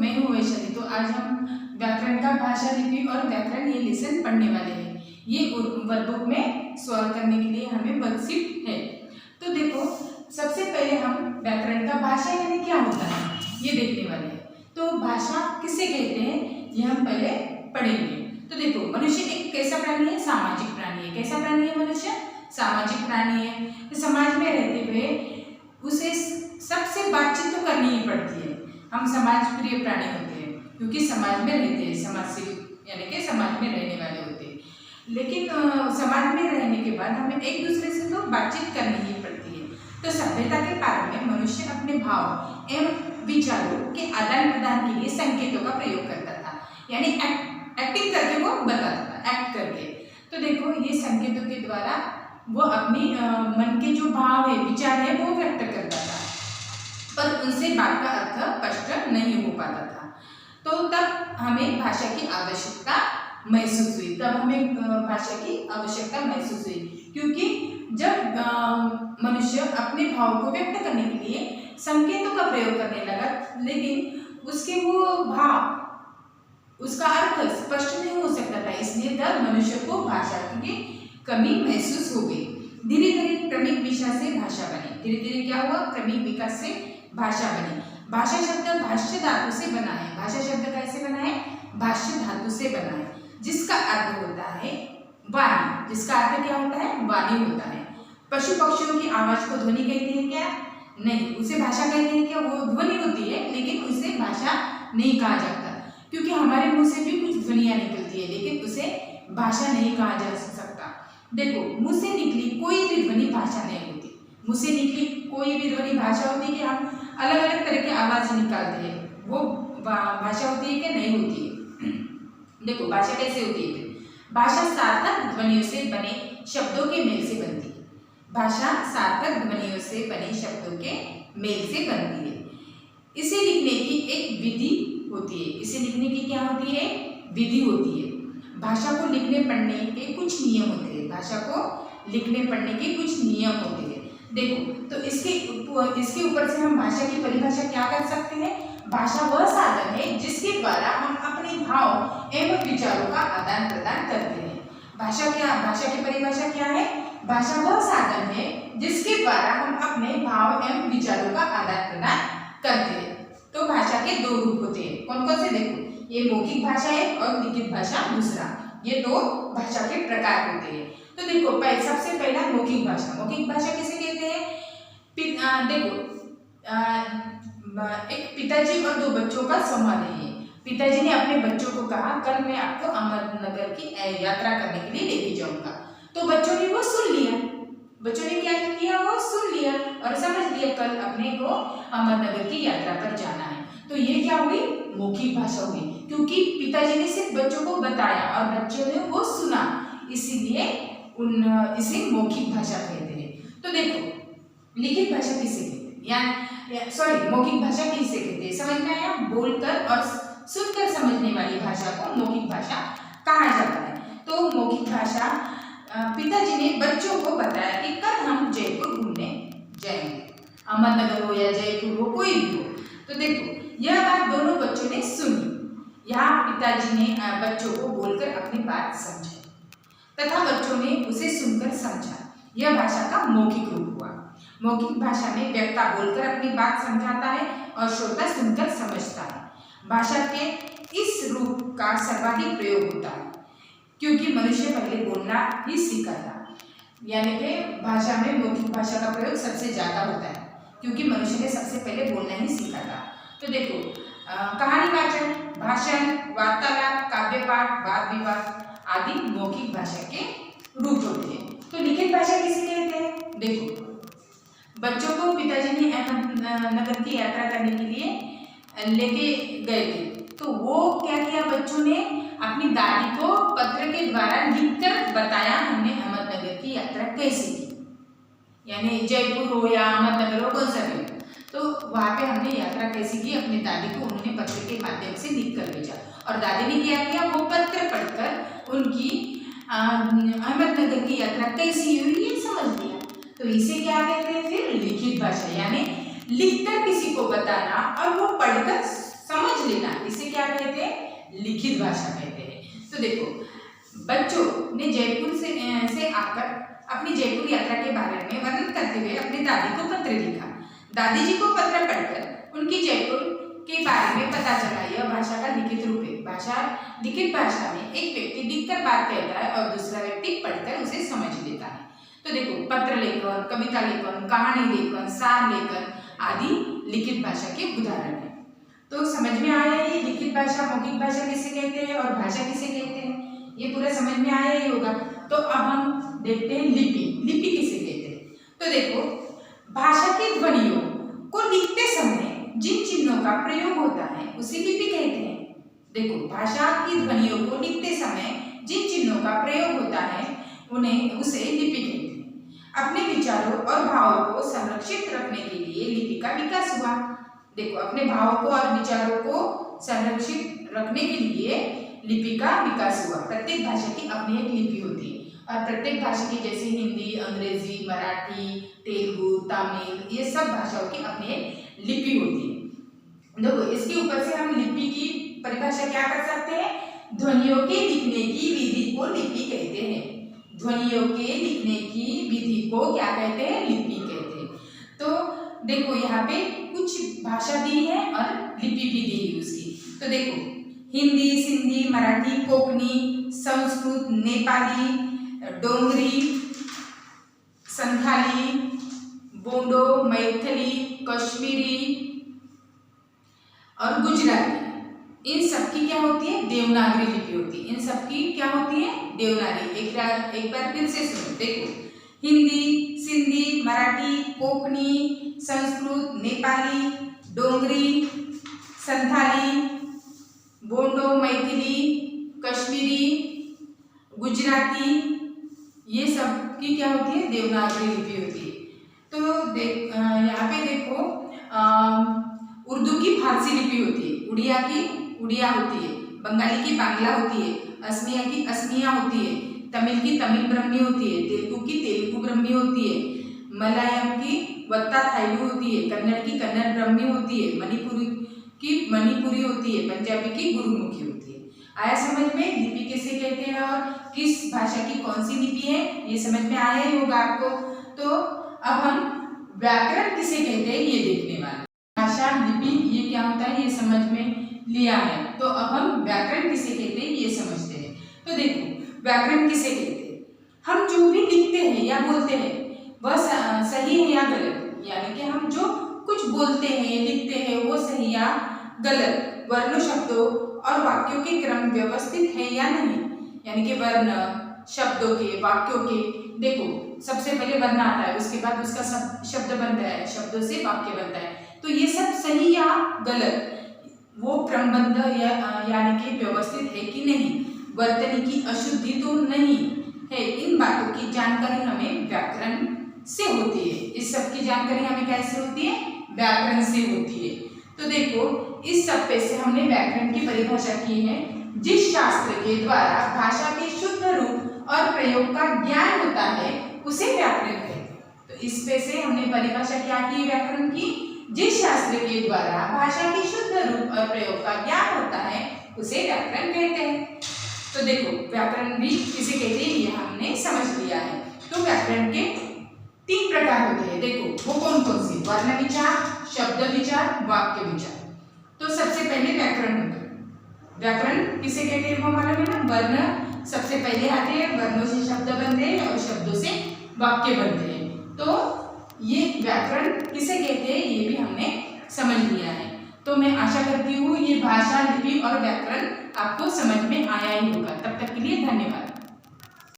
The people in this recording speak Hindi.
मैं हूँ वैशाली। तो आज हम व्याकरण का भाषा लिपि और व्याकरण ये लेसन पढ़ने वाले हैं। ये वर्कबुक में सॉल्व करने के लिए हमें वर्कशीट है। तो देखो, सबसे पहले हम व्याकरण का भाषा यानी क्या होता है ये देखने वाले हैं। तो भाषा किसे कहते हैं ये हम पहले पढ़ेंगे। तो देखो, मनुष्य एक कैसा प्राणी है? सामाजिक प्राणी है। कैसा प्राणी है मनुष्य? सामाजिक प्राणी है। तो समाज में रहते हुए उसे सबसे बातचीत तो करनी ही पड़ती है। हम समाज प्रिय प्राणी होते हैं क्योंकि समाज में रहते हैं, समाज से यानी कि समाज में रहने वाले होते हैं। लेकिन समाज में रहने के बाद हमें एक दूसरे से तो बातचीत करनी ही पड़ती है। तो सभ्यता के काल में मनुष्य अपने भाव एवं विचारों के आदान प्रदान के लिए संकेतों का प्रयोग करता था, यानी एक्टिंग करके वो बताता था, एक्ट करके। तो देखो, ये संकेतों के द्वारा वो अपनी मन के जो भाव है, विचार है, वो व्यक्त करता था, पर उनसे बात का अर्थ स्पष्ट नहीं हो पाता था। तो तब हमें भाषा की आवश्यकता महसूस हुई। महसूस हुई क्योंकि जब मनुष्य अपने भाव को व्यक्त करने के लिए संकेतों का प्रयोग करने लगा, लेकिन उसके वो भाव, उसका अर्थ स्पष्ट नहीं हो सकता था, इसलिए तब मनुष्य को भाषा की कमी महसूस हो गई। धीरे धीरे क्रमिक विकास से भाषा बनी। धीरे धीरे क्या हुआ? क्रमिक विकास से भाषा बनी। भाषा शब्द भाष्य धातु से बना है। भाषा शब्द कैसे बना है? भाष्य धातु से बना है, जिसका अर्थ होता है वाणी। जिसका अर्थ क्या होता है? वाणी होता है। पशु पक्षियों की आवाज को ध्वनि कहते हैं क्या? नहीं, उसे भाषा कहते हैं क्या? वो ध्वनि होती है, लेकिन उसे भाषा नहीं कहा जाता, क्योंकि हमारे मुंह से भी कुछ ध्वनियां निकलती है, लेकिन उसे भाषा नहीं कहा जा सकता। देखो, मुंह से निकली कोई भी ध्वनि भाषा नहीं होती। मुंह से निकली कोई भी ध्वनि भाषा होती है कि हम अलग अलग तरह की आवाज निकालते हैं, वो भाषा होती है कि नहीं होती है? देखो, भाषा कैसे होती है? भाषा सार्थक ध्वनियों से बने शब्दों के मेल से बनती है। भाषा सार्थक ध्वनियों से बने शब्दों के मेल से बनती है। इसे लिखने की एक विधि होती है। इसे लिखने की क्या होती है? विधि होती है। भाषा को लिखने पढ़ने के कुछ नियम होते हैं। भाषा को लिखने पढ़ने के कुछ नियम होते हैं। देखो, तो इसके ऊपर से हम भाषा की परिभाषा क्या कर सकते हैं? भाषा वह साधन है जिसके द्वारा हम अपने भाव एवं विचारों का आदान प्रदान करते हैं। भाषा की परिभाषा क्या है? भाषा वह साधन है जिसके द्वारा हम अपने भाव एवं विचारों का आदान प्रदान करते हैं। तो भाषा के दो रूप होते हैं। कौन कौन से? देखो, ये मौखिक भाषा है और लिखित भाषा दूसरा। ये दो भाषा के प्रकार होते हैं। तो देखो, सबसे पहला मौखिक भाषा। मौखिक भाषा किसे कहते हैं? देखो, एक पिताजी और दो बच्चों का संवाद है। पिताजी ने अपने बच्चों को कहा, कल मैं आपको अहमदनगर की यात्रा करने के लिए लेके जाऊंगा। तो बच्चों ने वो सुन लिया। बच्चों ने क्या किया? वो सुन लिया और समझ लिया कल अपने को अहमदनगर की यात्रा पर जाना है। तो ये क्या हुई? मौखिक भाषा हुई, क्योंकि पिताजी ने सिर्फ बच्चों को बताया और बच्चों ने वो सुना, इसीलिए इसे मौखिक भाषा कहते हैं। तो देखो, लिखित भाषा किसे कहते हैं? मौखिक भाषा किसे कहते हैं? समझ में आया? बोलकर और सुनकर समझने वाली भाषा को मौखिक भाषा कहा जाता है। तो मौखिक भाषा, पिताजी ने बच्चों को बताया कि कल हम जयपुर घूमने जाएंगे, अहमदनगर हो या जयपुर हो, कोई भी हो। तो देखो, यह बात दोनों बच्चों ने सुनी। यहाँ पिताजी ने बच्चों को बोलकर अपनी बात समझाई तथा बच्चों ने उसे सुनकर समझा। यह भाषा का मौखिक रूप हुआ। मौखिक भाषा में वक्ता बोलकर अपनी बात समझाता है और श्रोता सुनकर समझता है। भाषा के इस रूप का सर्वाधिक प्रयोग होता है क्योंकि मनुष्य पहले बोलना ही सीखा था, यानी कि भाषा में मौखिक भाषा का प्रयोग सबसे ज्यादा होता है क्योंकि मनुष्य ने सबसे पहले बोलना ही सीखा था। तो देखो, कहानी वाचन, भाषण, वार्तालाप, काव्य पाठ, वाद विवाद आदि मौखिक भाषा के रूप होते हैं। तो लिखित भाषा किसे कहते हैं? देखो, बच्चों को पिताजी ने अहमदनगर की यात्रा करने के लिए लेके गए थे। तो वो क्या किया? बच्चों ने अपनी दादी को पत्र के द्वारा लिखकर बताया हमने अहमदनगर की यात्रा कैसे की, यानी जयपुर हो या अहमदनगर हो, कौन सा भी। तो वहाँ पे हमने यात्रा कैसी की अपनी दादी को उन्होंने पत्र के माध्यम से लिख कर भेजा और दादी ने क्या किया? वो पत्र पढ़कर उनकी अहमदनगर की यात्रा कैसी हुई ये समझ लिया। तो इसे क्या कहते हैं? फिर लिखित भाषा, यानी लिखकर किसी को बताना और वो पढ़कर समझ लेना, इसे क्या कहते हैं? लिखित भाषा कहते हैं। तो देखो, बच्चों ने जयपुर से आकर अपनी जयपुर यात्रा के बारे में वर्णन करते हुए अपनी दादी को पत्र लिखा। दादी जी को पत्र पढ़कर उनकी जयपुर के बारे में पता चला। यह भाषा का लिखित रूप है। लिखित भाषा में एक व्यक्ति लिखकर बात कहता है और दूसरा व्यक्ति पढ़कर उसे समझ लेता है। तो देखो, पत्र लेखन, कविता लेखन, कहानी लेखन, सार लेखन आदि लिखित भाषा के उदाहरण हैं। तो समझ में आया ये लिखित भाषा, मौखिक भाषा किसे कहते हैं और भाषा किसे कहते हैं, ये पूरा समझ में आया ही होगा। तो अब हम देखते हैं लिपि। लिपि किसे कहते हैं? तो देखो, भाषा की ध्वनियों को लिखते समय जिन चिन्हों का प्रयोग होता है उसे लिपि कहते हैं। देखो, भाषा की ध्वनियों को लिखते समय जिन चिन्हों का प्रयोग होता है उसे लिपि कहते हैं। अपने विचारों और भावों को संरक्षित रखने के लिए लिपि का विकास हुआ। देखो, अपने भावों को और विचारों को संरक्षित रखने के लिए लिपि का विकास हुआ। प्रत्येक भाषा की अपनी एक लिपि होती है और प्रत्येक भाषा की, जैसे हिंदी, अंग्रेजी, मराठी, तेलुगु, तमिल, ये सब भाषाओं की अपनी एक लिपि होती है। देखो, इसके ऊपर से हम लिपि की परिभाषा क्या कर सकते हैं? ध्वनियों के लिखने की विधि को लिपि कहते हैं। ध्वनियों के लिखने की विधि को क्या कहते हैं? लिपि कहते हैं। तो देखो, यहाँ पे कुछ भाषा दी है और लिपि भी दी है उसकी। तो देखो, हिंदी, सिंधी, मराठी, कोंकणी, संस्कृत, नेपाली, डोंगरी, संथाली, बोडो, मैथिली, कश्मीरी और गुजराती, इन सबकी क्या होती है? देवनागरी लिपि होती है। इन सबकी क्या होती है? देवनागरी। एक बार फिर से सुनो। देखो, हिंदी, सिंधी, मराठी, कोंकणी, संस्कृत, नेपाली, डोंगरी, संथाली, बोडो, मैथिली, कश्मीरी, गुजराती, ये सब की क्या होती है? देवनागरी लिपि होती है। तो यहाँ पे देखो, उर्दू की फारसी लिपि होती है, उड़िया की उड़िया होती है, बंगाली की बांग्ला होती है, असमिया की असमिया होती है, तमिल की तमिल ब्रह्मी होती है, तेलुगु की तेलुगु ब्रह्मी होती है, मलयालम की वत्ता थाईलू होती है, कन्नड़ की कन्नड़ ब्रह्मी होती है, मणिपुरी की मणिपुरी होती है, पंजाबी की गुरुमुखी होती है। आया समझ में? लिपि किसे कहते हैं और किस भाषा की कौन सी लिपि है, ये समझ में आया ही होगा आपको। तो अब हम व्याकरण किसे कहते हैं ये देखने वाले। भाषा, लिपि, ये क्या होता है ये समझ में लिया है। तो अब हम व्याकरण किसे कहते हैं ये समझते हैं। तो देखो, व्याकरण किसे कहते हैं? हम जो भी लिखते हैं या बोलते हैं वह सही है या गलत, यानी कि हम जो कुछ बोलते हैं, लिखते हैं, वो सही या गलत, वर्ण, शब्दों और वाक्यों के क्रम व्यवस्थित है या नहीं, यानी कि वर्ण, शब्दों के, वाक्यों के। देखो, सबसे पहले वर्ण आता है, उसके बाद उसका शब्द बनता है, शब्दों से वाक्य बनता है। तो ये सब सही या गलत, वो क्रमबद्ध यानी कि व्यवस्थित है कि नहीं, वर्तनी की अशुद्धि तो नहीं है, इन बातों की जानकारी हमें व्याकरण से होती है। इस सब की जानकारी हमें कैसे होती है? व्याकरण से होती है। तो देखो, इस सब पे से हमने व्याकरण की परिभाषा की है। जिस शास्त्र के द्वारा भाषा के शुद्ध रूप और प्रयोग का ज्ञान होता है उसे व्याकरण कहते हैं। तो इस पे से हमने परिभाषा क्या की व्याकरण की? जिस शास्त्र के द्वारा भाषा के शुद्ध रूप और प्रयोग का ज्ञान होता है उसे व्याकरण कहते हैं। तो देखो, व्याकरण भी किसे कहते हैं ये हमने समझ लिया है। तो व्याकरण के 3 प्रकार होते हैं। देखो, वो कौन कौन से? वर्ण विचार, शब्द विचार, वाक्य विचार। तो सबसे पहले व्याकरण होता है। व्याकरण किसे कहते हैं वो मालूम है ना? वर्ण सबसे पहले आते हैं, वर्णों से शब्द बनते हैं और शब्दों से वाक्य बनते हैं। तो ये व्याकरण किसे कहते हैं ये भी हमने समझ लिया है। तो मैं आशा करती हूँ ये भाषा, लिपि और व्याकरण आपको समझ में आया ही होगा। तब तक के लिए धन्यवाद।